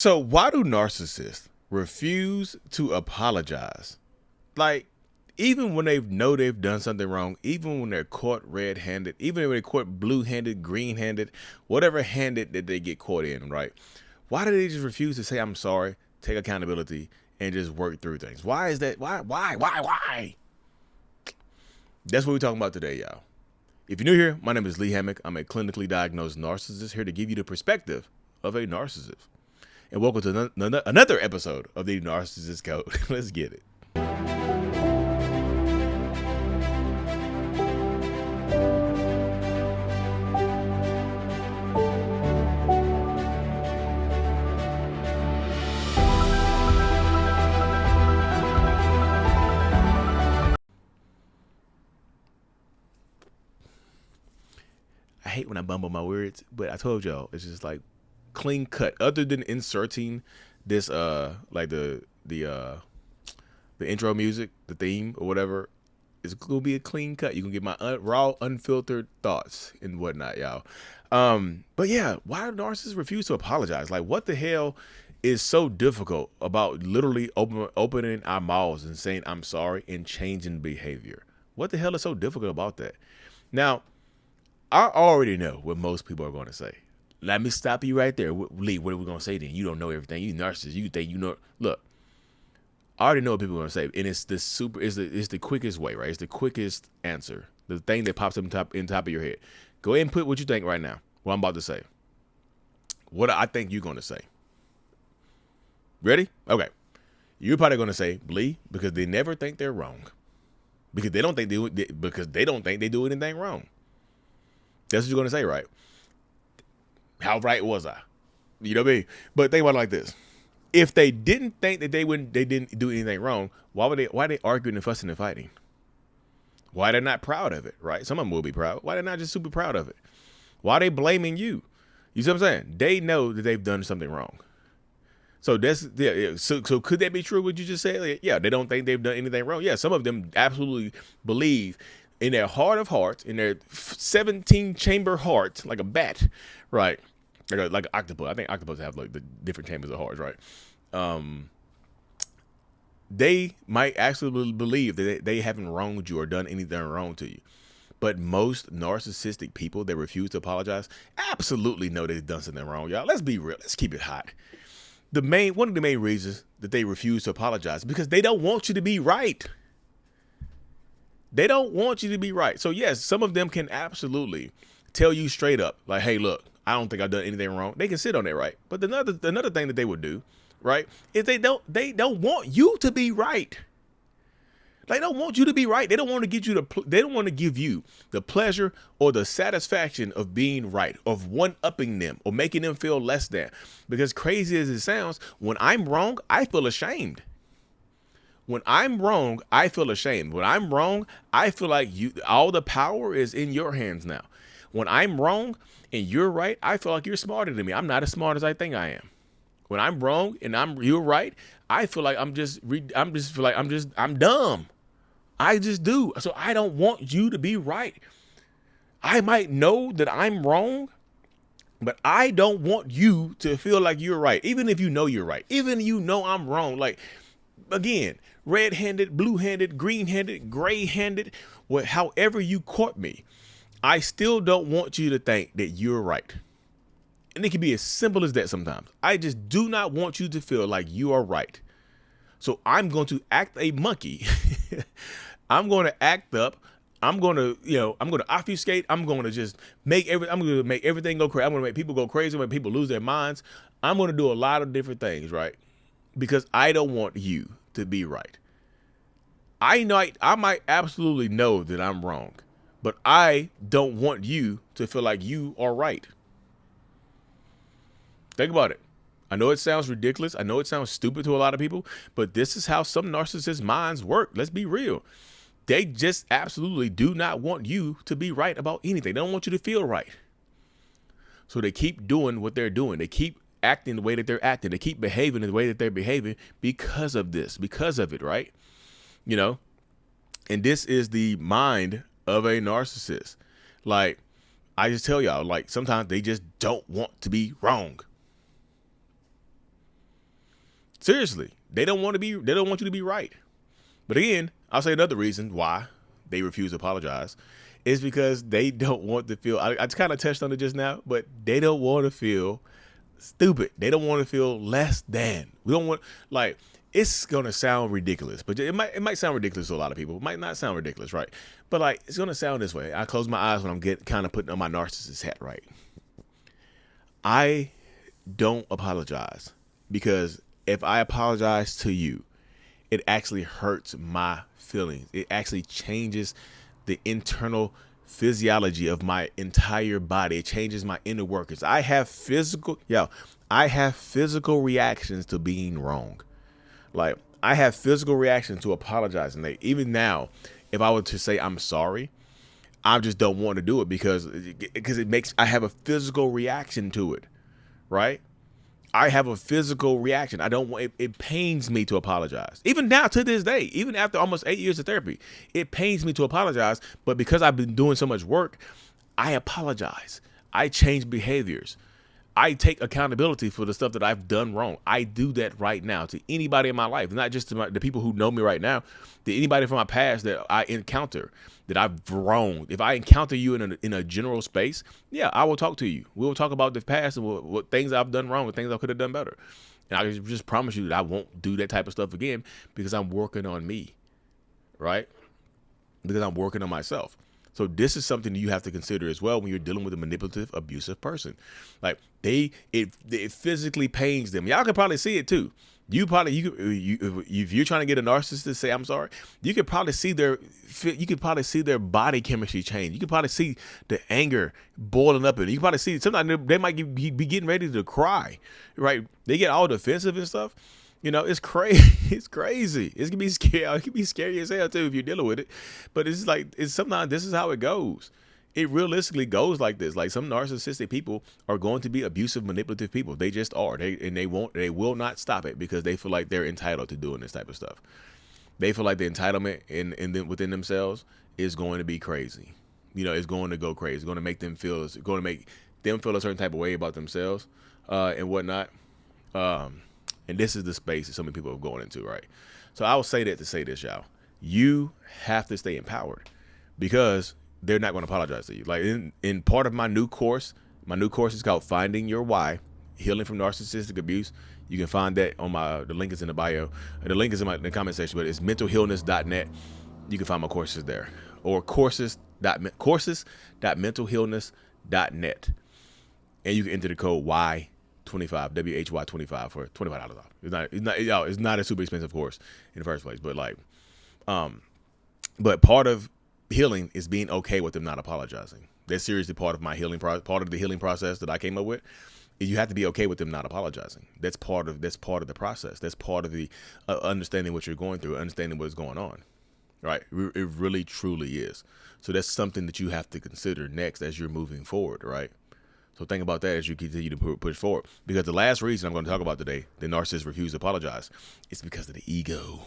So why do narcissists refuse to apologize? Like, even when they know they've done something wrong, even when they're caught red-handed, even when they're caught blue-handed, green-handed, whatever handed that they get caught in, right? Why do they just refuse to say I'm sorry, take accountability, and just work through things? Why is that? Why? That's what we're talking about today, y'all. If you're new here, my name is Lee Hammock. I'm a clinically diagnosed narcissist here to give you the perspective of a narcissist. And welcome to another episode of the Narcissist Code. Let's get it. I hate when I bumble my words, but I told y'all it's just like clean cut. Other than inserting this like the intro music, the theme or whatever, it's gonna be a clean cut. You can get my raw, unfiltered thoughts and whatnot, y'all. But yeah, why do narcissists refuse to apologize? Like, what the hell is so difficult about literally opening our mouths and saying I'm sorry and changing behavior? What the hell is so difficult about that? Now, I already know what most people are going to say. Let me stop you right there. Lee, what are we going to say then? You don't know everything. You narcissist. You think you know. Look, I already know what people are going to say. And it's the quickest way, right? It's the quickest answer. The thing that pops up in top of your head. Go ahead and put what you think right now. What I'm about to say. What I think you're going to say. Ready? Okay. You're probably going to say, Lee, because they never think they're wrong. Because they don't think they do anything wrong. That's what you're going to say, right? How right was I? You know what I mean? But think about it like this. If they didn't think that they didn't do anything wrong, why are they arguing and fussing and fighting? Why they're not proud of it, right? Some of them will be proud. Why they're not just super proud of it? Why are they blaming you? You see what I'm saying? They know that they've done something wrong. So so could that be true? What you just said? Like, yeah, they don't think they've done anything wrong. Yeah, some of them absolutely believe in their heart of hearts, in their 17 chamber heart, like a bat, right? Like an octopus. I think octopus have like the different chambers of hearts, right? They might actually believe that they haven't wronged you or done anything wrong to you. But most narcissistic people that refuse to apologize absolutely know they've done something wrong, y'all. Let's be real. Let's keep it hot. One of the main reasons that they refuse to apologize is because they don't want you to be right. They don't want you to be right. So yes, some of them can absolutely tell you straight up, like, hey, look, I don't think I've done anything wrong. They can sit on it, right? But another thing that they would do, right, is they don't want you to be right. They don't want you to be right. They don't want to they don't want to give you the pleasure or the satisfaction of being right, of one-upping them or making them feel less than. Because crazy as it sounds, when I'm wrong, I feel ashamed. When I'm wrong, I feel ashamed. When I'm wrong, I feel like all the power is in your hands now. When I'm wrong and you're right, I feel like you're smarter than me. I'm not as smart as I think I am. When I'm wrong and you're right, I feel like I'm dumb. I just do. So I don't want you to be right. I might know that I'm wrong, but I don't want you to feel like you're right. Even if you know you're right. Even if you know I'm wrong. Like, again, red-handed, blue-handed, green-handed, gray-handed, however you caught me, I still don't want you to think that you're right. And it can be as simple as that sometimes. I just do not want you to feel like you are right. So I'm going to act a monkey. I'm going to act up. I'm going to obfuscate. I'm going to just make everything go crazy. I'm going to make people go crazy, make people lose their minds. I'm going to do a lot of different things, right? Because I don't want you to be right. I might absolutely know that I'm wrong, but I don't want you to feel like you are right. Think about it. I know it sounds ridiculous. I know it sounds stupid to a lot of people, but this is how some narcissist minds work. Let's be real. They just absolutely do not want you to be right about anything. They don't want you to feel right. So they keep doing what they're doing. They keep acting the way that they're acting. They keep behaving the way that they're behaving because of this, because of it, right? You know, and this is the mind of a narcissist. Like, I just tell y'all, like, sometimes they just don't want to be wrong. Seriously, they don't want you to be right. But again, I'll say another reason why they refuse to apologize is because they don't want to feel, I kind of touched on it just now, but they don't want to feel stupid. They don't want to feel less than. We don't want, like, it's going to sound ridiculous, but it might sound ridiculous to a lot of people. It might not sound ridiculous, right? But like, it's going to sound this way. I close my eyes when I'm kind of putting on my narcissist hat, right? I don't apologize because if I apologize to you, it actually hurts my feelings. It actually changes the internal physiology of my entire body. It changes my inner workings. I have physical reactions to being wrong. Like, I have physical reactions to apologizing. Like, even now, if I were to say I'm sorry, I just don't want to do it because I have a physical reaction to it, right? I have a physical reaction. I don't want it pains me to apologize. Even now to this day, even after almost 8 years of therapy, it pains me to apologize. But because I've been doing so much work, I apologize. I change behaviors. I take accountability for the stuff that I've done wrong. I do that right now to anybody in my life, not just to the people who know me right now, to anybody from my past that I encounter, that I've wronged. If I encounter you in a general space, yeah, I will talk to you. We will talk about the past and what things I've done wrong and things I could have done better. And I just promise you that I won't do that type of stuff again because I'm working on me, right? Because I'm working on myself. So this is something that you have to consider as well when you're dealing with a manipulative, abusive person. Like it physically pains them. Y'all can probably see it too. If you're trying to get a narcissist to say I'm sorry, you could probably see their body chemistry change. You could probably see the anger boiling up in it. You can probably see sometimes they might be getting ready to cry, right? They get all defensive and stuff. You know, it's crazy. It's crazy. It can be scary. It can be scary as hell too if you're dealing with it. But it's sometimes this is how it goes. It realistically goes like this. Like, some narcissistic people are going to be abusive, manipulative people. They just are. They will not stop it because they feel like they're entitled to doing this type of stuff. They feel like the entitlement within themselves is going to be crazy. You know, it's going to go crazy. It's going to make them feel. It's going to make them feel a certain type of way about themselves and whatnot. And this is the space that so many people are going into, right? So I will say that to say this, y'all. You have to stay empowered because they're not going to apologize to you. Like, in part of my new course is called Finding Your Why, Healing from Narcissistic Abuse. You can find that on the link is in the bio. The link is in the comment section, but it's mentalhealness.net. You can find my courses there, or courses.mentalhealness.net. And you can enter the code WHY25 WHY25 for $25 off. It's not a super expensive course in the first place, but but part of healing is being okay with them not apologizing. That's seriously part of my healing part of the healing process that I came up with. Is you have to be okay with them not apologizing. That's part of the process. That's part of the understanding what you're going through, understanding what's going on. Right? It really truly is. So that's something that you have to consider next as you're moving forward, right? So think about that as you continue to push forward. Because the last reason I'm going to talk about today, the narcissist refuse to apologize, is because of the ego.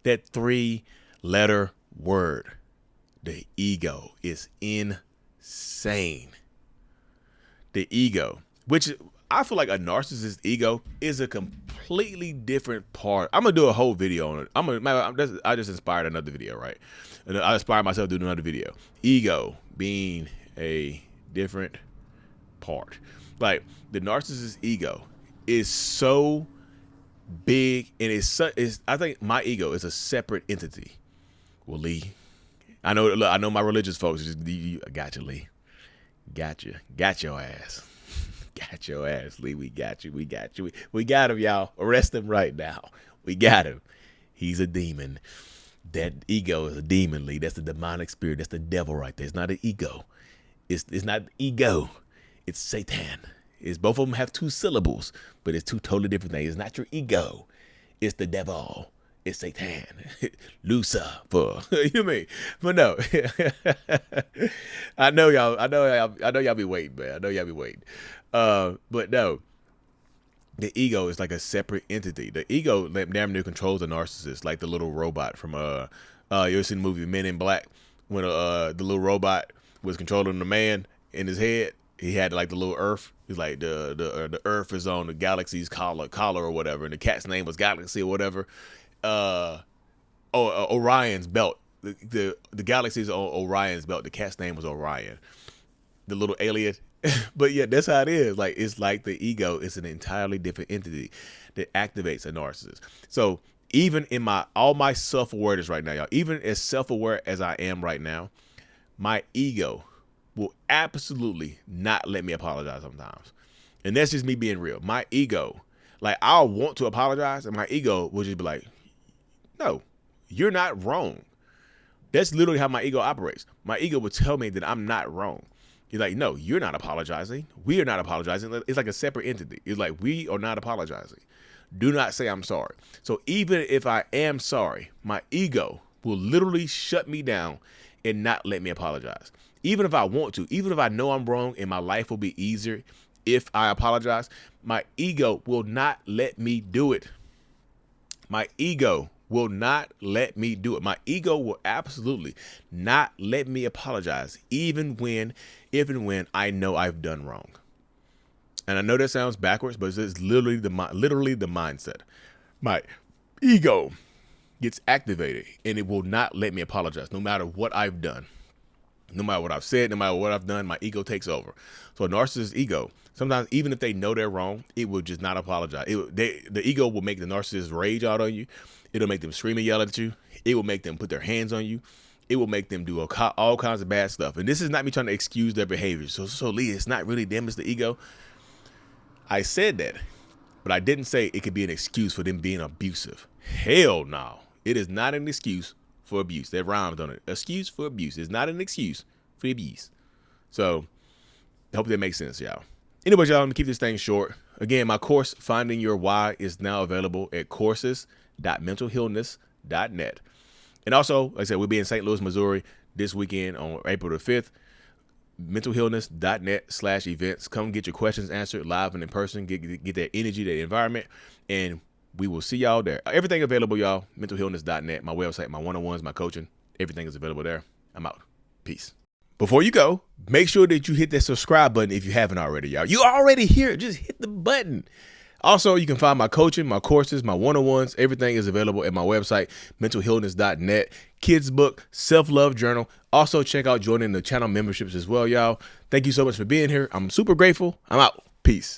That 3-letter word, the ego, is insane. The ego, which I feel like a narcissist ego is a completely different part. I'm going to do a whole video on it. I just inspired another video, right? And I inspired myself to do another video. Ego being a different part. Like, the narcissist ego is so big, and I think my ego is a separate entity. Well, Lee, I know my religious folks. I got you, Lee. Got your ass. Got your ass, Lee. We got you. We got him, y'all. Arrest him right now. We got him. He's a demon. That ego is a demon, Lee. That's the demonic spirit. That's the devil right there. It's not an ego. It's not ego. It's Satan. Both of them have 2 syllables, but it's 2 totally different things. It's not your ego. It's the devil. It's Satan. Lucifer. You know what I mean? But no. I know y'all be waiting, man. I know y'all be waiting. But no. The ego is like a separate entity. The ego damn near controls the narcissist, like the little robot from you ever seen the movie Men in Black when the little robot was controlling the man in his head, he had like the little Earth. He's like the Earth is on the galaxy's collar or whatever, and the cat's name was Galaxy or whatever. Uh, Orion's belt. The galaxy's on Orion's belt. The cat's name was Orion. The little alien. But yeah, that's how it is. Like it's like the ego is an entirely different entity that activates a narcissist. So even in all my self-awareness right now, y'all, even as self-aware as I am right now, my ego will absolutely not let me apologize sometimes. And that's just me being real. My ego, like I'll want to apologize, and my ego will just be like, no, you're not wrong. That's literally how my ego operates. My ego will tell me that I'm not wrong. You're like, no, you're not apologizing. We are not apologizing. It's like a separate entity. It's like, we are not apologizing. Do not say I'm sorry. So even if I am sorry, my ego will literally shut me down and not let me apologize. Even if I want to, even if I know I'm wrong and my life will be easier if I apologize, my ego will not let me do it. My ego will not let me do it. My ego will absolutely not let me apologize, even when I know I've done wrong. And I know that sounds backwards, but it's literally the mindset. My ego gets activated, and it will not let me apologize, no matter what I've done. No matter what I've said, no matter what I've done, my ego takes over. So a narcissist's ego, sometimes even if they know they're wrong, it will just not apologize. The ego will make the narcissist rage out on you. It'll make them scream and yell at you. It will make them put their hands on you. It will make them do all kinds of bad stuff. And this is not me trying to excuse their behavior. So Lee, it's not really them, it's the ego. I said that, but I didn't say it could be an excuse for them being abusive. Hell no. It is not an excuse for abuse. That rhymes on it. Excuse for abuse is not an excuse for abuse. So I hope that makes sense, y'all. Anyway, y'all, I'm gonna keep this thing short. Again, my course, Finding Your Why, is now available at courses.mentalhealness.net. And also, like I said, we'll be in St. Louis, Missouri this weekend on April the 5th. mentalhealness.net/events. Come get your questions answered live and in person. Get that energy, that environment, and we will see y'all there. Everything available, y'all. mentalhealness.net, my website, my one-on-ones, my coaching. Everything is available there. I'm out. Peace. Before you go, make sure that you hit that subscribe button if you haven't already, y'all. You already here. Just hit the button. Also, you can find my coaching, my courses, my one-on-ones. Everything is available at my website, mentalhealness.net. Kids book, self-love journal. Also, check out joining the channel memberships as well, y'all. Thank you so much for being here. I'm super grateful. I'm out. Peace.